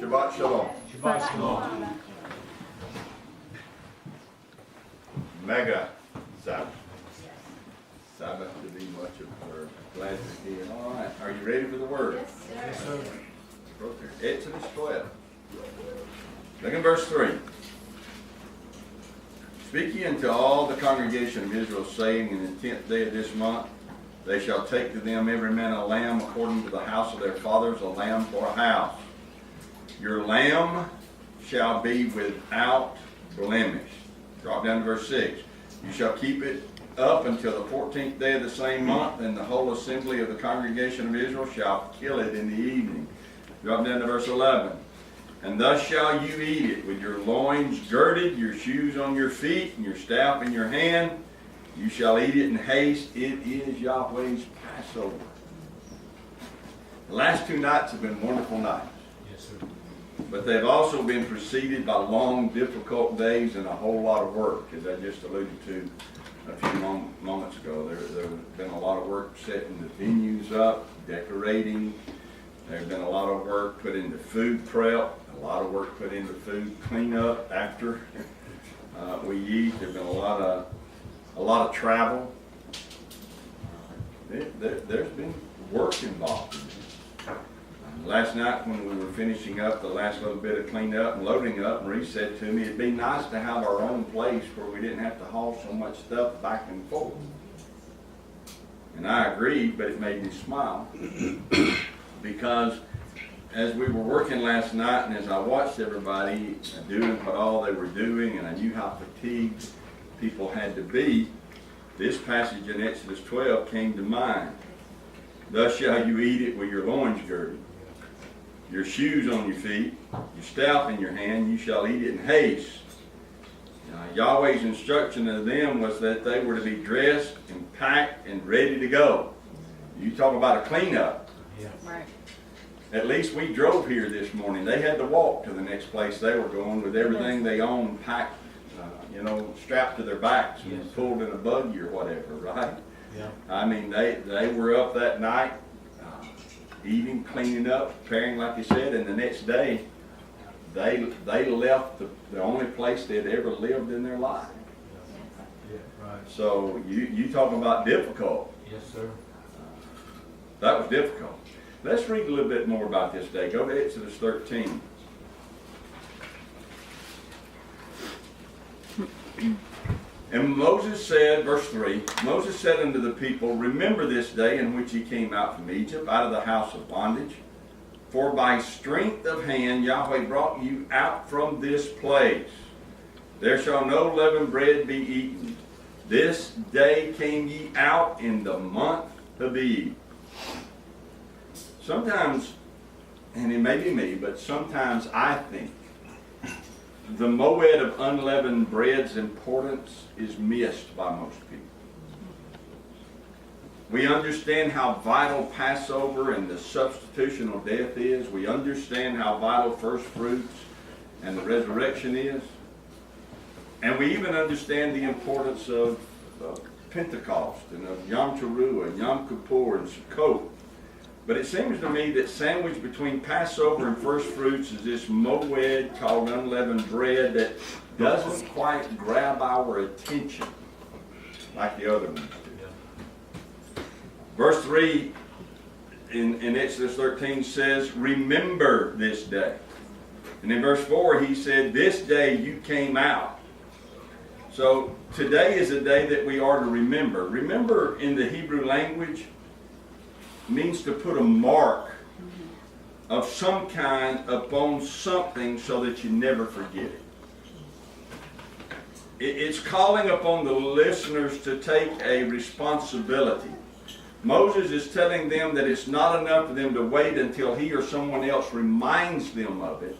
Shabbat Shalom. Shabbat Shalom. Mega Sabbath. Sabbath to be much of her. Glad to be. All right. Are you ready for the word? Yes, sir. Exodus 12. Look in verse 3. Speak ye unto all the congregation of Israel, saying, in the 10th day of this month, they shall take to them every man a lamb according to the house of their fathers, a lamb for a house. Your lamb shall be without blemish. Drop down to verse 6. You shall keep it up until the 14th day of the same month, and the whole assembly of the congregation of Israel shall kill it in the evening. Drop down to verse 11. And thus shall you eat it, with your loins girded, your shoes on your feet, and your staff in your hand. You shall eat it in haste. It is Yahweh's Passover. The last 2 nights have been wonderful nights. Yes, sir. But they've also been preceded by long, difficult days and a whole lot of work, as I just alluded to a few moments ago. There's been a lot of work setting the venues up, decorating. There's been a lot of work put into food prep, a lot of work put into food cleanup after we eat. There's been a lot of travel. There's been work involved in it. Last night when we were finishing up the last little bit of cleanup and loading up, Marie said to me, it'd be nice to have our own place where we didn't have to haul so much stuff back and forth. And I agreed, but it made me smile. Because as we were working last night and as I watched everybody doing what all they were doing, and I knew how fatigued people had to be, this passage in Exodus 12 came to mind. Thus shall you eat it with your loins girded, your shoes on your feet, your staff in your hand. You shall eat it in haste. Yahweh's instruction to them was that they were to be dressed and packed and ready to go. You talk about a cleanup. Yeah. Right. At least we drove here this morning. They had to walk to the next place they were going with everything they owned packed, strapped to their backs and Yes. pulled in a buggy or whatever, right? Yeah. I mean, they were up that night, eating, cleaning up, preparing like you said, and the next day they left the only place they'd ever lived in their life. Yeah, right. So you talk about difficult. Yes, sir. That was difficult. Let's read a little bit more about this day. Go to Exodus 13. And Moses said, verse 3, Moses said unto the people, remember this day in which ye came out from Egypt, out of the house of bondage. For by strength of hand Yahweh brought you out from this place. There shall no leavened bread be eaten. This day came ye out in the month Abib. Sometimes, and it may be me, but sometimes I think the moed of unleavened bread's importance is missed by most people. We understand how vital Passover and the substitutional death is. We understand how vital first fruits and the resurrection is. And we even understand the importance of Pentecost and of Yom Teruah and Yom Kippur and Sukkot. But it seems to me that sandwiched between Passover and first fruits is this moed called unleavened bread that doesn't quite grab our attention like the other ones do. Verse 3 in Exodus 13 says, remember this day. And in verse 4 he said, this day you came out. So today is a day that we are to remember. Remember in the Hebrew language means to put a mark of some kind upon something so that you never forget it. It's calling upon the listeners to take a responsibility. Moses is telling them that it's not enough for them to wait until he or someone else reminds them of it.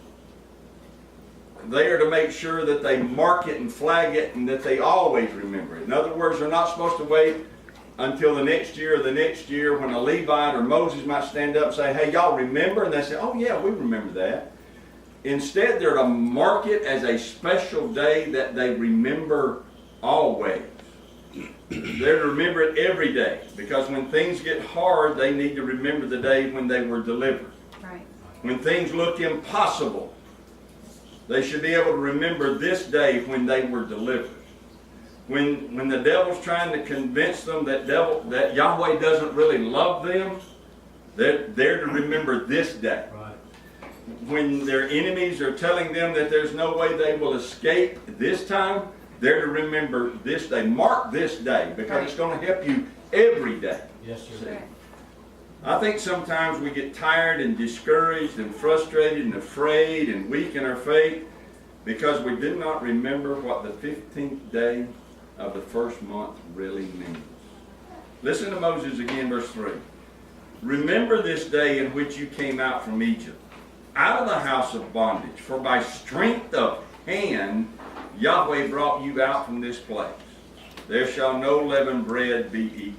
They are to make sure that they mark it and flag it and that they always remember it. In other words, they're not supposed to wait until the next year or the next year when a Levite or Moses might stand up and say, hey, y'all remember? And they say, oh yeah, we remember that. Instead, they're to mark it as a special day that they remember always. They're to remember it every day, because when things get hard, they need to remember the day when they were delivered. Right. When things look impossible, they should be able to remember this day when they were delivered. When the devil's trying to convince them that Yahweh doesn't really love them, they're to remember this day. Right. When their enemies are telling them that there's no way they will escape this time, they're to remember this day. Mark this day, because it's going to help you every day. Yes, sir. I think sometimes we get tired and discouraged and frustrated and afraid and weak in our faith because we did not remember what the 15th day of the first month really means. Listen to Moses again, verse 3. Remember this day in which you came out from Egypt, out of the house of bondage, for by strength of hand Yahweh brought you out from this place. There shall no leavened bread be eaten.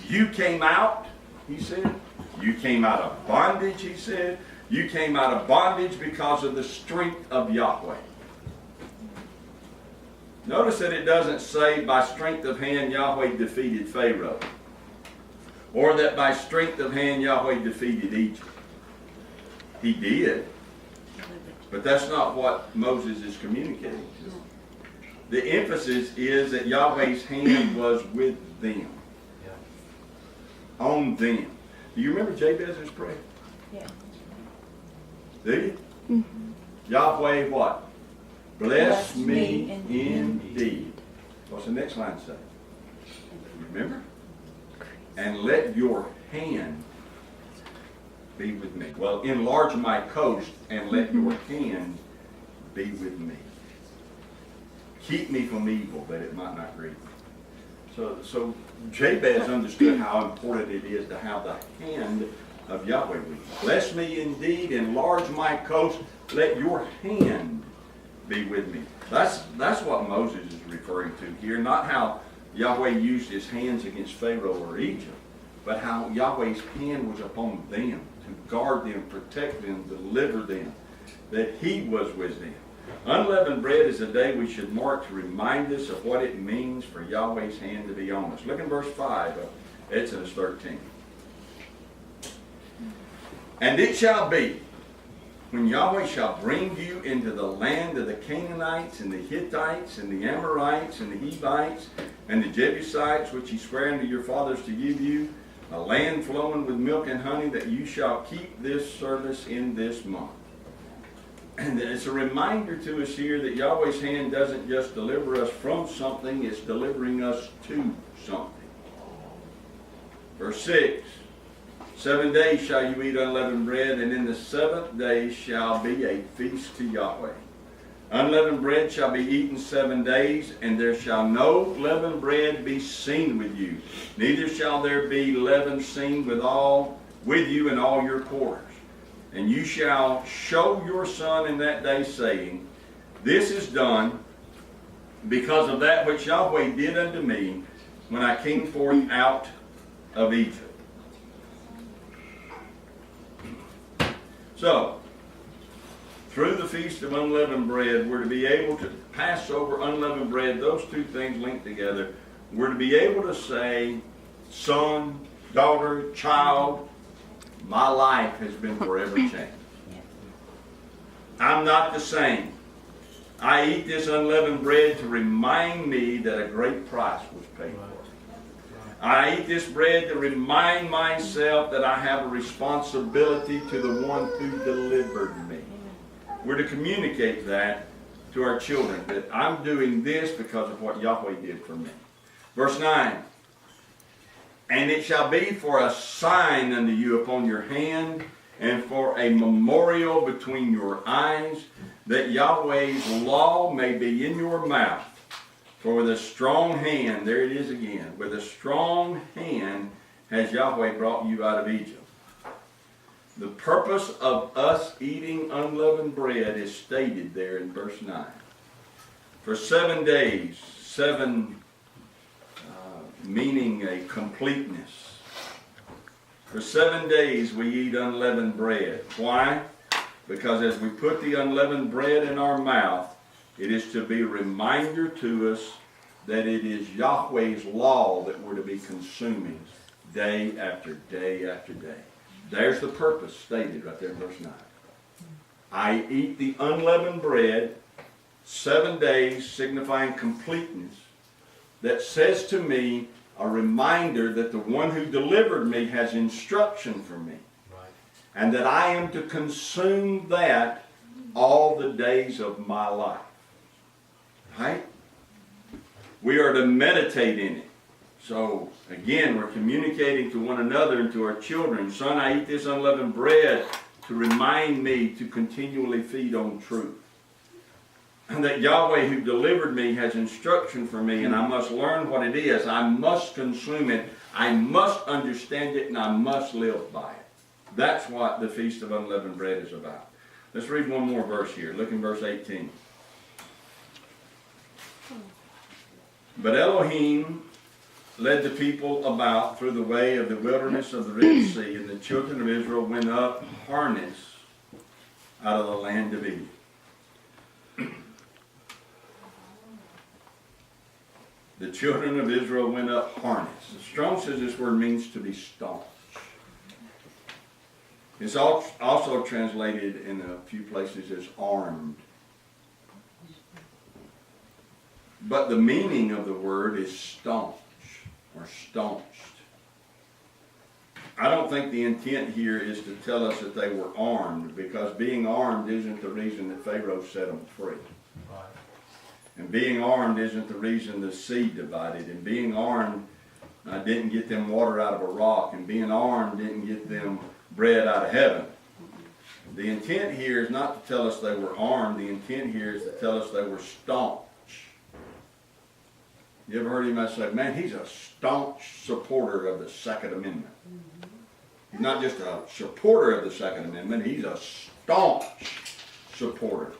You came out, he said. You came out of bondage, he said. You came out of bondage because of the strength of Yahweh. Notice that it doesn't say by strength of hand Yahweh defeated Pharaoh, or that by strength of hand Yahweh defeated Egypt. He did, but that's not what Moses is communicating to. The emphasis is that Yahweh's hand was with them. On them. Do you remember Jabez's prayer? Yeah. Do you? Mm-hmm. Yahweh what? Bless me indeed. What's the next line say? Remember? And let your hand be with me. Well, enlarge my coast and let your hand be with me. Keep me from evil that it might not grieve me. So Jabez understood how important it is to have the hand of Yahweh with you. Bless me indeed, enlarge my coast, let your hand be with me. That's what Moses is referring to here, not how Yahweh used his hands against Pharaoh or Egypt, but how Yahweh's hand was upon them to guard them, protect them, deliver them, that he was with them. Unleavened bread is a day we should mark to remind us of what it means for Yahweh's hand to be on us. Look in verse 5 of Exodus 13. And it shall be, when Yahweh shall bring you into the land of the Canaanites and the Hittites and the Amorites and the Hivites and the Jebusites, which he sware unto your fathers to give you, a land flowing with milk and honey, that you shall keep this service in this month. And it's a reminder to us here that Yahweh's hand doesn't just deliver us from something, it's delivering us to something. Verse 6, 7 days shall you eat unleavened bread, and in the 7th day shall be a feast to Yahweh. Unleavened bread shall be eaten 7 days, and there shall no leavened bread be seen with you. Neither shall there be leaven seen with you in all your quarters. And you shall show your son in that day, saying, this is done because of that which Yahweh did unto me when I came forth out of Egypt. So, through the Feast of Unleavened Bread, we're to be able to pass over unleavened bread, those two things linked together. We're to be able to say, son, daughter, child, my life has been forever changed. I'm not the same. I eat this unleavened bread to remind me that a great price was paid for. I eat this bread to remind myself that I have a responsibility to the one who delivered me. We're to communicate that to our children, that I'm doing this because of what Yahweh did for me. Verse 9. And it shall be for a sign unto you upon your hand, and for a memorial between your eyes, that Yahweh's law may be in your mouth. For with a strong hand, there it is again, with a strong hand has Yahweh brought you out of Egypt. The purpose of us eating unleavened bread is stated there in verse 9. For 7 days, 7 meaning a completeness. For 7 days we eat unleavened bread. Why? Because as we put the unleavened bread in our mouth, it is to be a reminder to us that it is Yahweh's law that we're to be consuming day after day after day. There's the purpose stated right there in verse 9. I eat the unleavened bread, 7 days signifying completeness, that says to me, a reminder that the one who delivered me has instruction for me. Right. And that I am to consume that all the days of my life. Right? We are to meditate in it. So, again, we're communicating to one another and to our children. Son, I eat this unleavened bread to remind me to continually feed on truth. And that Yahweh who delivered me has instruction for me, and I must learn what it is. I must consume it. I must understand it, and I must live by it. That's what the Feast of Unleavened Bread is about. Let's read one more verse here. Look in verse 18. But Elohim led the people about through the way of the wilderness of the Red Sea, and the children of Israel went up harnessed out of the land of Egypt. The children of Israel went up harnessed. The Strong says this word means to be staunch. It's also translated in a few places as armed. But the meaning of the word is staunch or staunched. I don't think the intent here is to tell us that they were armed, because being armed isn't the reason that Pharaoh set them free. Right. And being armed isn't the reason the sea divided. And being armed didn't get them water out of a rock. And being armed didn't get them bread out of heaven. The intent here is not to tell us they were armed. The intent here is to tell us they were staunch. You ever heard anybody say, man, he's a staunch supporter of the Second Amendment? He's not just a supporter of the Second Amendment, he's a staunch supporter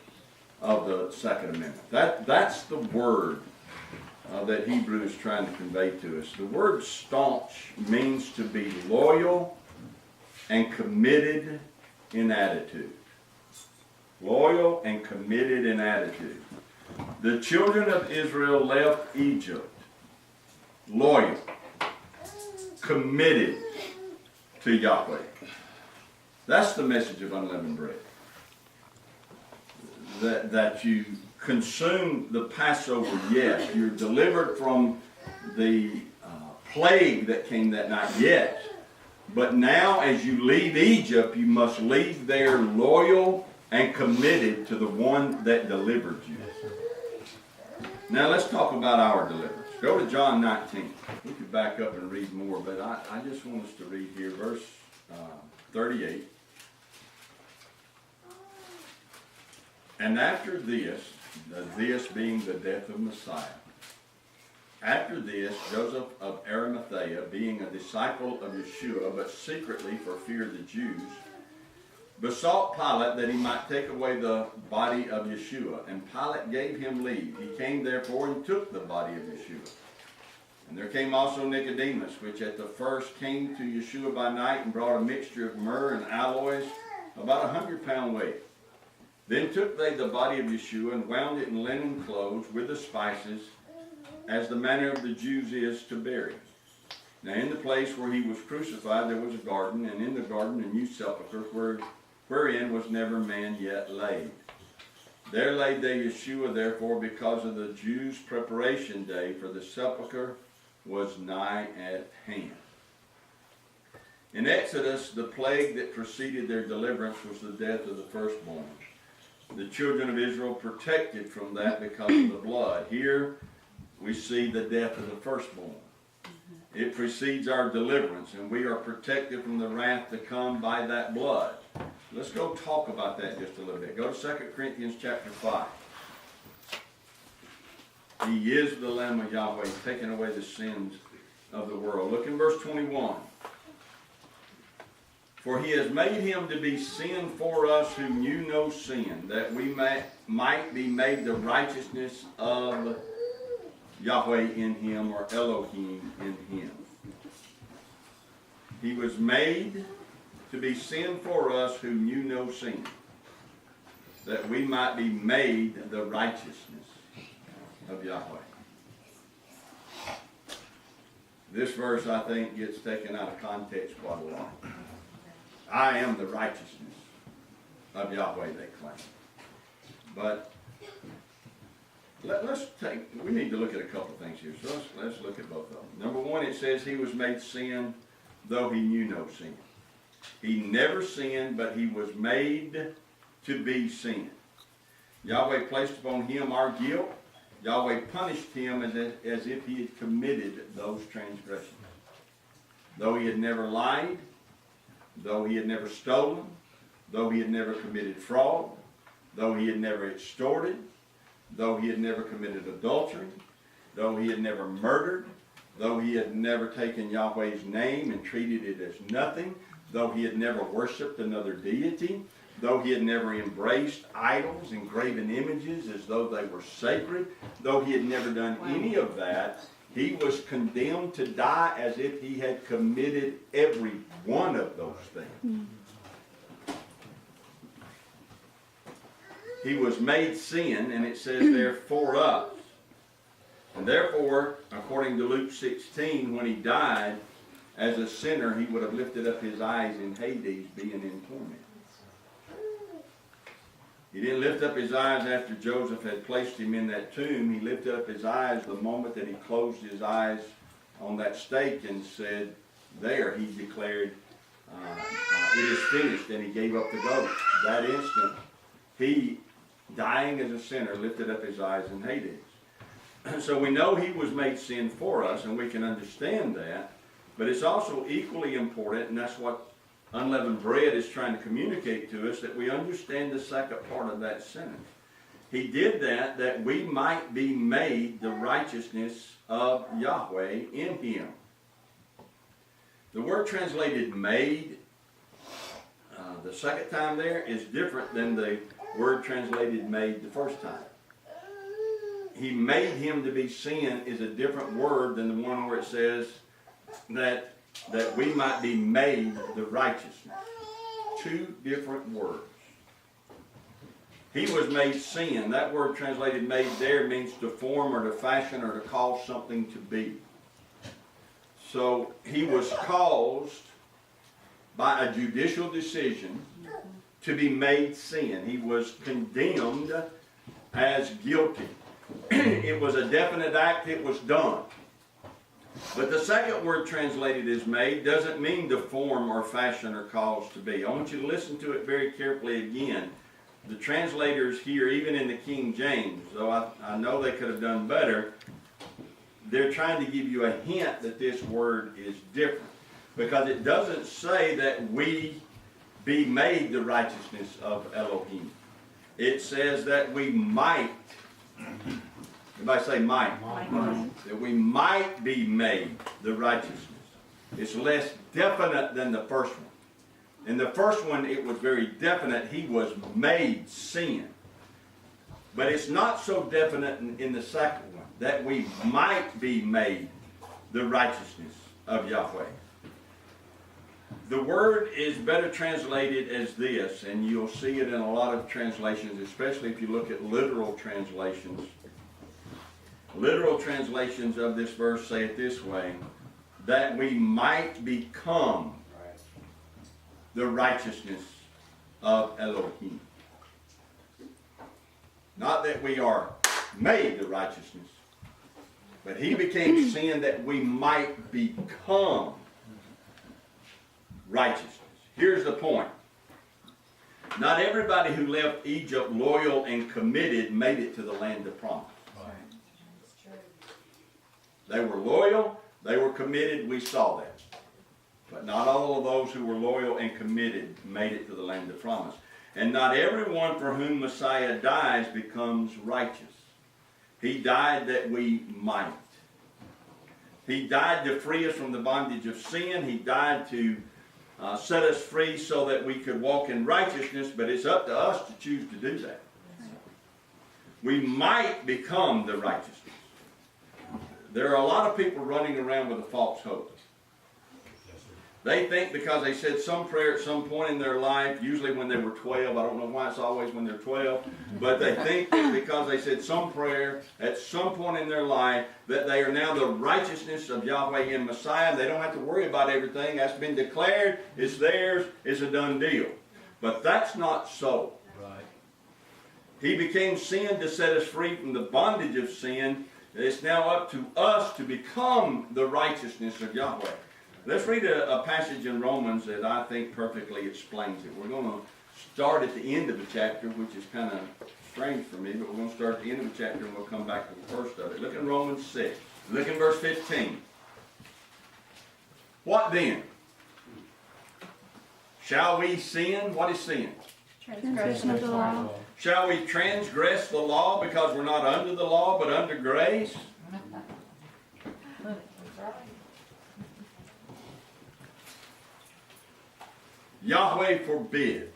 of the Second Amendment. That's the word that Hebrew is trying to convey to us. The word staunch means to be loyal and committed in attitude. Loyal and committed in attitude. The children of Israel left Egypt loyal, committed to Yahweh. That's the message of unleavened bread. That you consume the Passover, yes. You're delivered from the plague that came that night, yes. But now as you leave Egypt, you must leave there loyal and committed to the one that delivered you. Now let's talk about our deliverance. Go to John 19. We could back up and read more, but I just want us to read here verse 38. And after this, this being the death of Messiah, after this, Joseph of Arimathea, being a disciple of Yeshua, but secretly for fear of the Jews, besought Pilate that he might take away the body of Yeshua. And Pilate gave him leave. He came therefore and took the body of Yeshua. And there came also Nicodemus, which at the first came to Yeshua by night, and brought a mixture of myrrh and aloes, about 100 pound weight. Then took they the body of Yeshua, and wound it in linen clothes with the spices, as the manner of the Jews is to bury. Now in the place where he was crucified there was a garden, and in the garden a new sepulchre, wherein was never man yet laid. There laid they Yeshua, therefore, because of the Jews' preparation day, for the sepulchre was nigh at hand. In Exodus, the plague that preceded their deliverance was the death of the firstborn. The children of Israel protected from that because of the blood. Here we see the death of the firstborn. It precedes our deliverance, and we are protected from the wrath to come by that blood. Let's go talk about that just a little bit. Go to 2 Corinthians chapter 5. He is the Lamb of Yahweh, taking away the sins of the world. Look in verse 21. For he has made him to be sin for us who knew no sin, that we might be made the righteousness of Yahweh in him, or Elohim in him. He was made to be sin for us who knew no sin, that we might be made the righteousness of Yahweh. This verse, I think, gets taken out of context quite a lot. I am the righteousness of Yahweh, they claim. But we need to look at a couple of things here. So let's look at both of them. Number one, it says he was made sin, though he knew no sin. He never sinned, but he was made to be sin. Yahweh placed upon him our guilt. Yahweh punished him as if he had committed those transgressions. Though he had never lied, though he had never stolen, though he had never committed fraud, though he had never extorted, though he had never committed adultery, though he had never murdered, though he had never taken Yahweh's name and treated it as nothing, though he had never worshipped another deity, though he had never embraced idols and graven images as though they were sacred, though he had never done any of that, he was condemned to die as if he had committed every one of those things. He was made sin, and it says there, for us. And therefore, according to Luke 16, when he died, as a sinner, he would have lifted up his eyes in Hades, being in torment. He didn't lift up his eyes after Joseph had placed him in that tomb. He lifted up his eyes the moment that he closed his eyes on that stake and said, there, he declared, it is finished, and he gave up the ghost. That instant, he, dying as a sinner, lifted up his eyes in Hades. So we know he was made sin for us, and we can understand that, but it's also equally important, and that's what Unleavened Bread is trying to communicate to us, that we understand the second part of that sentence. He did that we might be made the righteousness of Yahweh in him. The word translated made, the second time there, is different than the word translated made the first time. He made him to be sin is a different word than the one where it says that we might be made the righteousness. Two different words. He was made sin. That word translated made there means to form or to fashion or to cause something to be. So he was caused by a judicial decision to be made sin. He was condemned as guilty. It was a definite act. It was done. But the second word translated as made doesn't mean to form or fashion or cause to be. I want you to listen to it very carefully again. The translators here, even in the King James, though I know they could have done better, they're trying to give you a hint that this word is different. Because it doesn't say that we be made the righteousness of Elohim. It says that we might. Everybody say might. Might. That we might be made the righteousness. It's less definite than the first one. In the first one, it was very definite. He was made sin. But it's not so definite in the second one, that we might be made the righteousness of Yahweh. The word is better translated as this, and you'll see it in a lot of translations, especially if you look at literal translations. Literal translations of this verse say it this way, that we might become the righteousness of Elohim. Not that we are made the righteousness, but he became sin that we might become righteousness. Here's the point. Not everybody who left Egypt loyal and committed made it to the land of promise. They were loyal, they were committed, we saw that. But not all of those who were loyal and committed made it to the land of promise. And not everyone for whom Messiah dies becomes righteous. He died that we might. He died to free us from the bondage of sin. He died to set us free so that we could walk in righteousness, but it's up to us to choose to do that. We might become the righteousness. There are a lot of people running around with a false hope. They think because they said some prayer at some point in their life, usually when they were 12, I don't know why it's always when they're 12, but they think that because they said some prayer at some point in their life that they are now the righteousness of Yahweh in Messiah. They don't have to worry about everything. That's been declared. It's theirs. It's a done deal. But that's not so. Right. He became sin to set us free from the bondage of sin. It's now up to us to become the righteousness of Yahweh. Let's read a passage in Romans that I think perfectly explains it. We're going to start at the end of the chapter, which is kind of strange for me, but we're going to start at the end of the chapter and we'll come back to the first of it. Look in Romans 6. Look in verse 15. What then? Shall we sin? What is sin? Transgression of the law. Shall we transgress the law because we're not under the law but under grace? Yahweh forbid.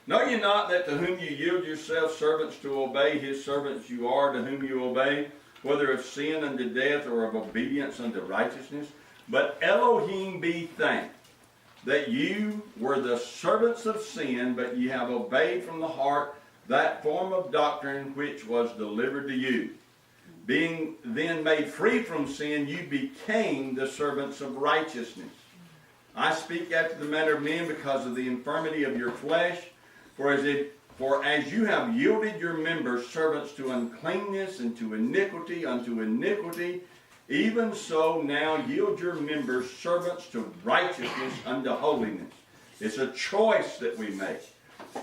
Know ye not that to whom you yield yourselves servants to obey, his servants you are to whom you obey, whether of sin unto death or of obedience unto righteousness? But Elohim be thanked, that you were the servants of sin, but ye have obeyed from the heart that form of doctrine which was delivered to you. Being then made free from sin, you became the servants of righteousness. I speak after the manner of men because of the infirmity of your flesh. For as you have yielded your members servants to uncleanness and to iniquity unto iniquity, even so now yield your members servants to righteousness unto holiness. It's a choice that we make.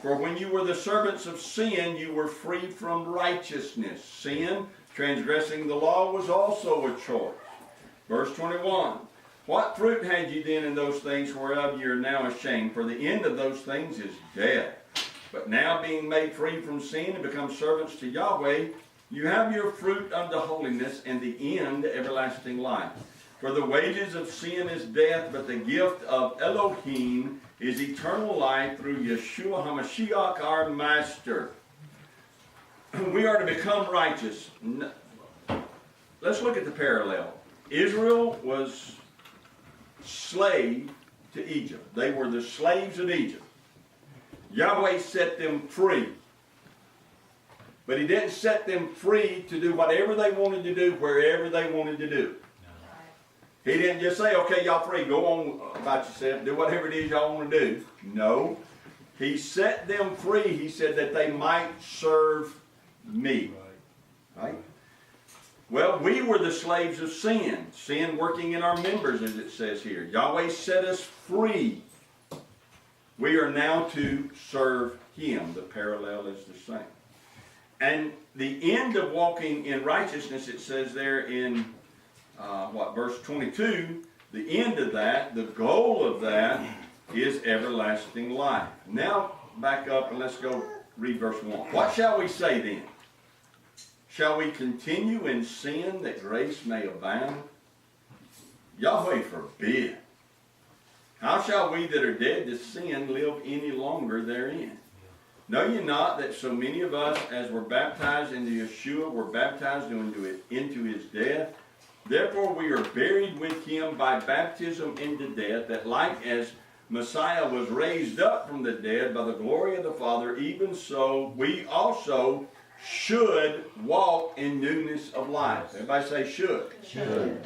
For when you were the servants of sin, you were free from righteousness. Sin, transgressing the law, was also a choice. Verse 21. What fruit had ye then in those things whereof ye are now ashamed? For the end of those things is death. But now being made free from sin and become servants to Yahweh, you have your fruit unto holiness, and the end everlasting life. For the wages of sin is death, but the gift of Elohim is eternal life through Yeshua HaMashiach our Master. We are to become righteous. Let's look at the parallel. Israel was slave to Egypt. They were the slaves of Egypt. Yahweh set them free. But he didn't set them free to do whatever they wanted to do, wherever they wanted to do. He didn't just say, okay, y'all free, go on about yourself, do whatever it is y'all want to do. No. He set them free, he said, that they might serve me. Right? Well, we were the slaves of sin. Sin working in our members, as it says here. Yahweh set us free. We are now to serve him. The parallel is the same. And the end of walking in righteousness, it says there in, verse 22, the end of that, the goal of that, is everlasting life. Now, back up and let's go read verse 1. What shall we say then? Shall we continue in sin that grace may abound? Yahweh forbid. How shall we that are dead to sin live any longer therein? Know ye not that so many of us as were baptized into Yeshua were baptized into his death? Therefore we are buried with him by baptism into death, that like as Messiah was raised up from the dead by the glory of the Father, even so we also should walk in newness of life. Everybody say should. Should.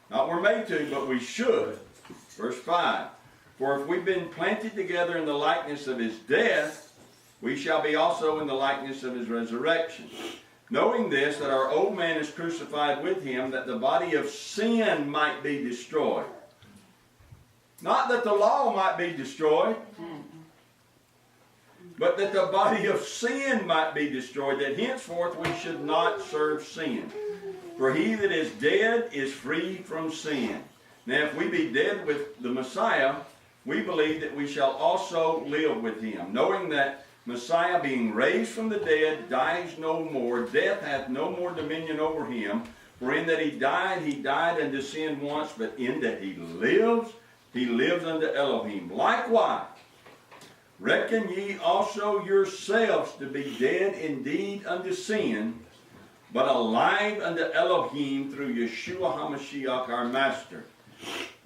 Not we're made to, but we should. Verse 5. For if we've been planted together in the likeness of his death, we shall be also in the likeness of his resurrection. Knowing this, that our old man is crucified with him, that the body of sin might be destroyed. Not that the law might be destroyed, but that the body of sin might be destroyed, that henceforth we should not serve sin. For he that is dead is free from sin. Now if we be dead with the Messiah, we believe that we shall also live with him, knowing that Messiah being raised from the dead dies no more, death hath no more dominion over him. For in that he died unto sin once, but in that he lives unto Elohim. Likewise, reckon ye also yourselves to be dead indeed unto sin, but alive unto Elohim through Yeshua HaMashiach our Master.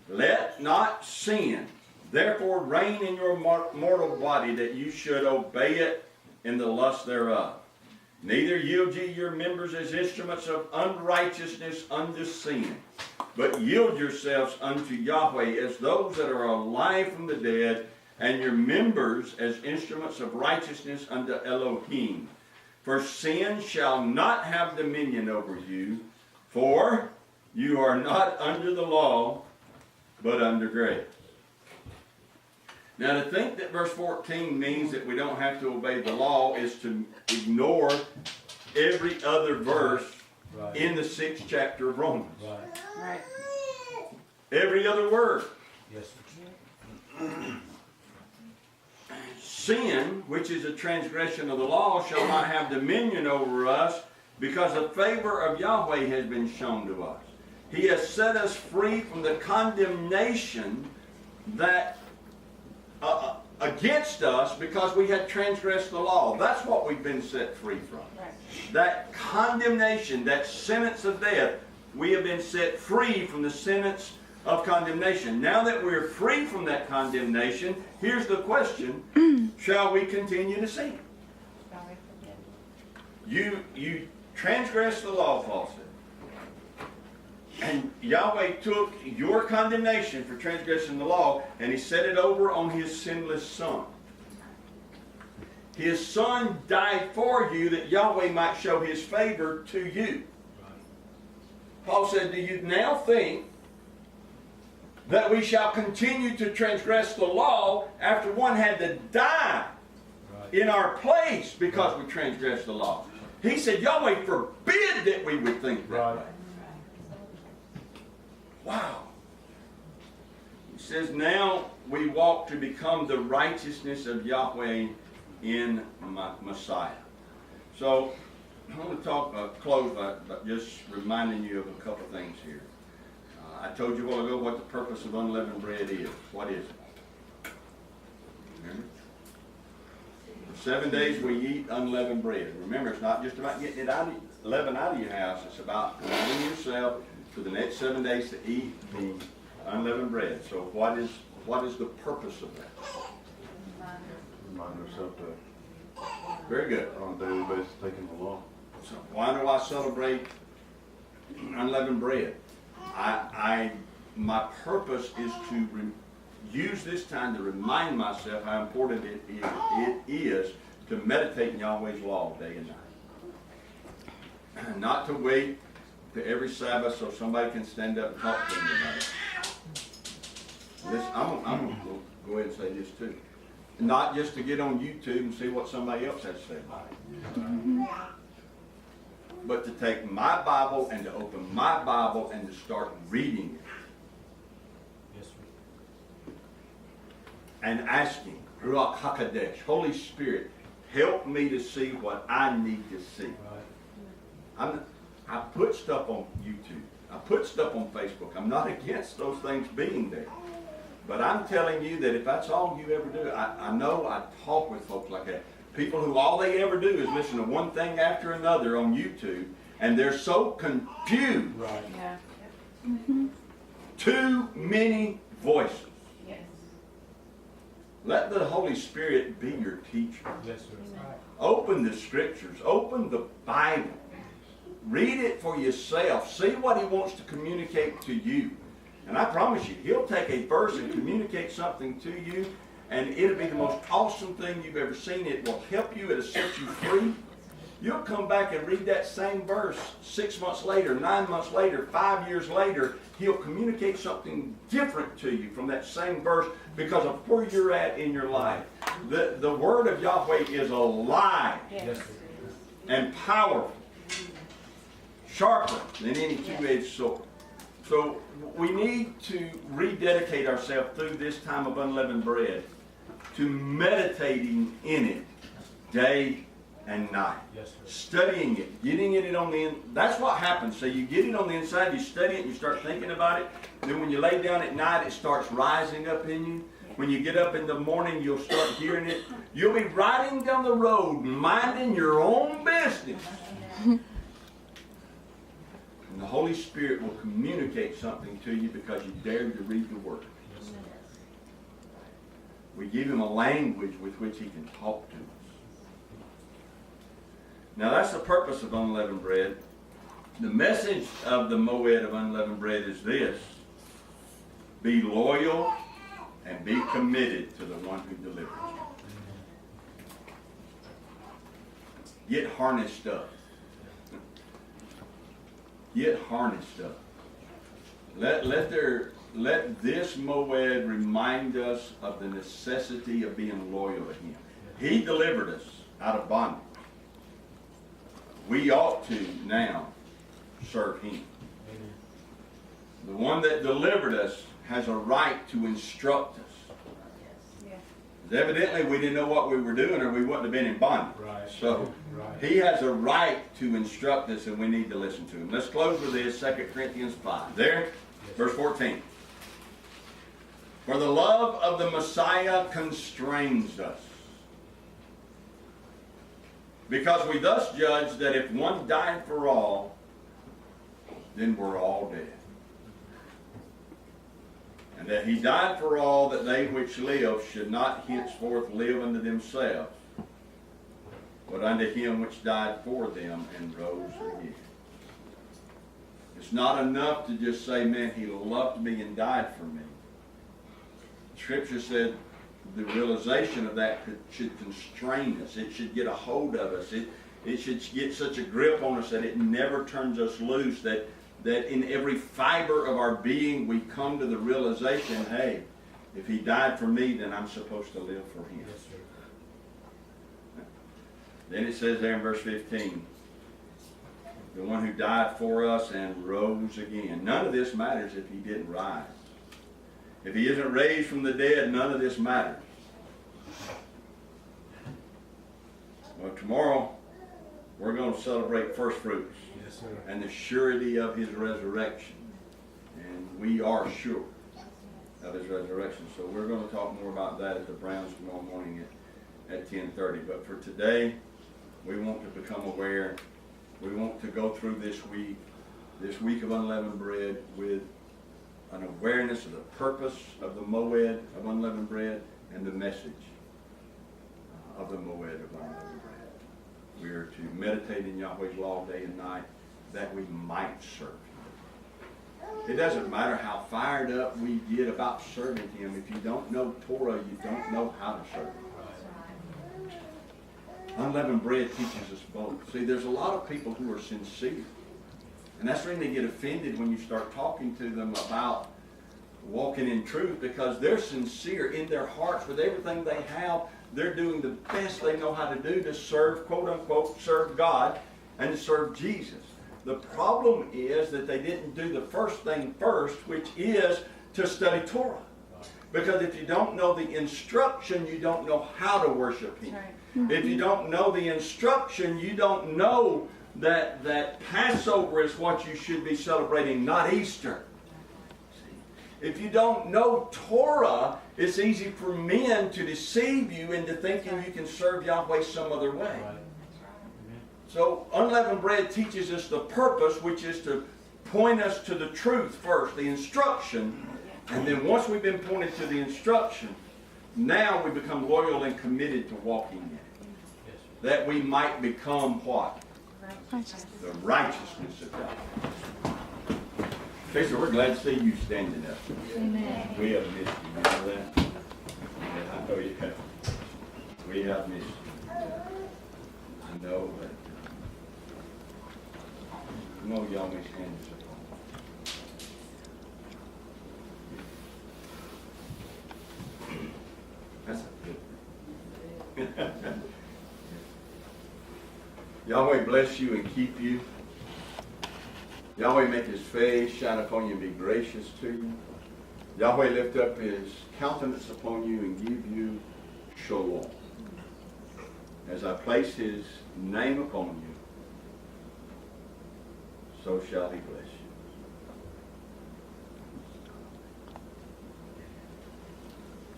Let not sin therefore reign in your mortal body, that you should obey it in the lust thereof. Neither yield ye your members as instruments of unrighteousness unto sin, but yield yourselves unto Yahweh as those that are alive from the dead, and your members as instruments of righteousness unto Elohim. For sin shall not have dominion over you, for you are not under the law, but under grace. Now, to think that verse 14 means that we don't have to obey the law is to ignore every other verse in the 6th chapter of Romans. Right. Every other word. Yes, sir. Sin, which is a transgression of the law, shall not have dominion over us, because the favor of Yahweh has been shown to us. He has set us free from the condemnation that against us because we had transgressed the law. That's what we've been set free from. Right. That condemnation, that sentence of death, we have been set free from the sentence of condemnation. Now that we're free from that condemnation, here's the question: shall we continue to sin? Shall we forget? You transgressed the law, Paul said. And Yahweh took your condemnation for transgressing the law and He set it over on His sinless Son. His Son died for you that Yahweh might show His favor to you. Paul said, do you now think that we shall continue to transgress the law after one had to die in our place because we transgressed the law? He said, Yahweh forbid that we would think that way. Wow. He says, now we walk to become the righteousness of Yahweh in Messiah. So, I want to close by just reminding you of a couple things here. I told you a while ago what the purpose of unleavened bread is. What is it? Remember? For 7 days we eat unleavened bread. Remember, it's not just about getting leaven out of your house. It's about committing yourself for the next 7 days to eat the unleavened bread. So what is the purpose of that? Remind ourselves to, Very good. on a daily basis, taking the law. So why do I celebrate unleavened bread? My purpose is to use this time to remind myself how important it is to meditate in Yahweh's law day and night. Not to wait to every Sabbath so somebody can stand up and talk to me about it. Listen, I'm going to go ahead and say this too. Not just to get on YouTube and see what somebody else has to say about it. But to take my Bible and to open my Bible and to start reading it. Yes, sir. And asking, Ruach HaKadosh, Holy Spirit, help me to see what I need to see. I put stuff on YouTube. I put stuff on Facebook. I'm not against those things being there. But I'm telling you that if that's all you ever do, I know I talk with folks like that. People who all they ever do is listen to one thing after another on YouTube, and they're so confused. Right. Yeah. Too many voices. Yes. Let the Holy Spirit be your teacher. Yes, sir. Open the Scriptures. Open the Bible. Read it for yourself. See what He wants to communicate to you. And I promise you, He'll take a verse and communicate something to you, and it'll be the most awesome thing you've ever seen. It will help you. It'll set you free. You'll come back and read that same verse 6 months later, 9 months later, 5 years later. He'll communicate something different to you from that same verse because of where you're at in your life. The Word of Yahweh is alive Yes, sir. and powerful, sharper than any two-edged sword. So we need to rededicate ourselves through this time of unleavened bread to meditating in it day and night. Yes, sir. Studying it, getting it on the that's what happens. So you get it on the inside, you study it, and you start thinking about it. Then when you lay down at night, it starts rising up in you. When you get up in the morning, you'll start hearing it. You'll be riding down the road, minding your own business. And the Holy Spirit will communicate something to you because you dared to read the Word. Yes, sir. We give Him a language with which He can talk to us. Now that's the purpose of unleavened bread. The message of the moed of unleavened bread is this: be loyal and be committed to the one who delivered you. Get harnessed up. Get harnessed up. Let this moed remind us of the necessity of being loyal to Him. He delivered us out of bondage. We ought to now serve Him. The one that delivered us has a right to instruct us. Evidently, we didn't know what we were doing, or we wouldn't have been in bondage. Right. So, Right. He has a right to instruct us, and we need to listen to Him. Let's close with this, 2 Corinthians 5. There, verse 14. For the love of the Messiah constrains us, because we thus judge that if one died for all, then we're all dead. And that He died for all, that they which live should not henceforth live unto themselves, but unto Him which died for them and rose again. It's not enough to just say, man, He loved me and died for me. Scripture said the realization of that should constrain us. It should get a hold of us. It should get such a grip on us that it never turns us loose, that in every fiber of our being we come to the realization, hey, if He died for me, then I'm supposed to live for Him. Yes, sir. Then it says there in verse 15, the one who died for us and rose again. None of this matters if He didn't rise. If He isn't raised from the dead, none of this matters. Well, tomorrow we're going to celebrate first fruits. Yes, sir. And the surety of His resurrection. And we are sure of His resurrection. So we're going to talk more about that at the Browns tomorrow morning at 10:30. But for today, we want to become aware. We want to go through this week of unleavened bread, with an awareness of the purpose of the moed of unleavened bread and the message of the moed of unleavened bread. We are to meditate in Yahweh's law day and night, that we might serve Him. It doesn't matter how fired up we get about serving Him. If you don't know Torah, you don't know how to serve Him. Unleavened bread teaches us both. See, there's a lot of people who are sincere. And that's when they get offended when you start talking to them about walking in truth, because they're sincere in their hearts with everything they have. They're doing the best they know how to do to serve, quote unquote, serve God and to serve Jesus. The problem is that they didn't do the first thing first, which is to study Torah. Because if you don't know the instruction, you don't know how to worship Him. If you don't know the instruction, you don't know that Passover is what you should be celebrating, not Easter. If you don't know Torah, it's easy for men to deceive you into thinking you can serve Yahweh some other way. So unleavened bread teaches us the purpose, which is to point us to the truth first, the instruction. And then once we've been pointed to the instruction, now we become loyal and committed to walking in it. That we might become what? The righteousness of God. Okay, so we're glad to see you standing up. Amen. We have missed you, you know that? Yeah, I know you have. We have missed you. I know, but Yahweh's hand is upon you. That's a good thing. Yahweh bless you and keep you. Yahweh make His face shine upon you and be gracious to you. Yahweh lift up His countenance upon you and give you shalom. As I place His name upon you, so shall He bless you.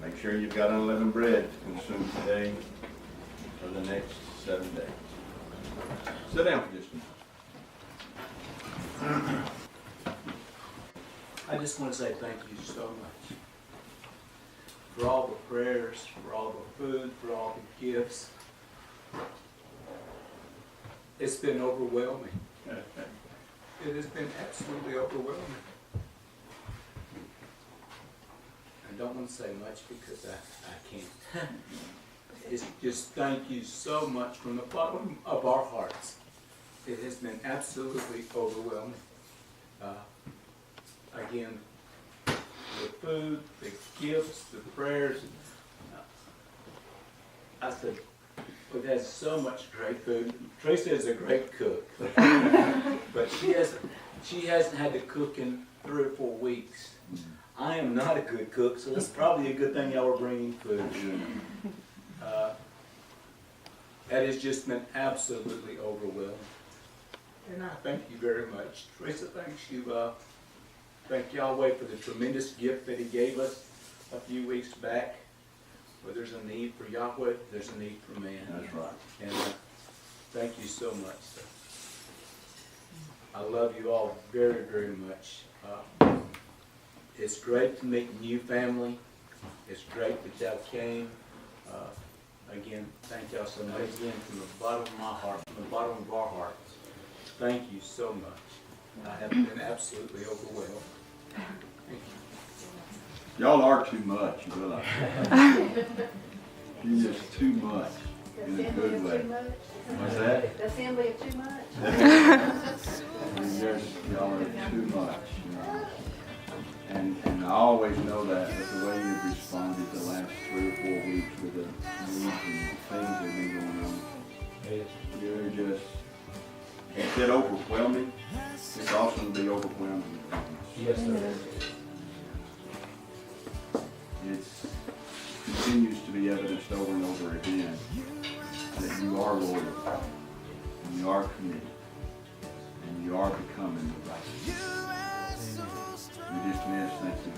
Make sure you've got unleavened bread to consume today for the next 7 days. Sit down for just a minute. I just want to say thank you so much for all the prayers, for all the food, for all the gifts. It's been overwhelming. It has been absolutely overwhelming. And I don't want to say much because I can't. It's just thank you so much from the bottom of our hearts. It has been absolutely overwhelming. Again, the food, the gifts, the prayers. I said, we've had so much great food. Tracy is a great cook, but she hasn't had to cook in 3 or 4 weeks. I am not a good cook, so it's probably a good thing y'all are bringing food. That has just been absolutely overwhelming. And I thank you very much. Teresa, thanks you. Thank Yahweh for the tremendous gift that He gave us a few weeks back. Where there's a need for Yahweh, there's a need for man. That's right. And thank you so much, sir. I love you all very, very much. It's great to meet new family. It's great that y'all came. Again, thank y'all so much. Again, from the bottom of my heart, from the bottom of our hearts, thank you so much. I have been absolutely overwhelmed. Thank you. Y'all are too much, you realize. You're just too much in a good way. What's that? The assembly of too much. Y'all are too much, you know. And I always know that, but the way you've responded the last 3 or 4 weeks with the news and things that have been going on, you're just, is it overwhelming? It's awesome to be overwhelmed with things. Yes, sir. It continues to be evidenced over and over again that you are loyal, and you are committed, and you are becoming the righteous. You're dismissed. Thank you.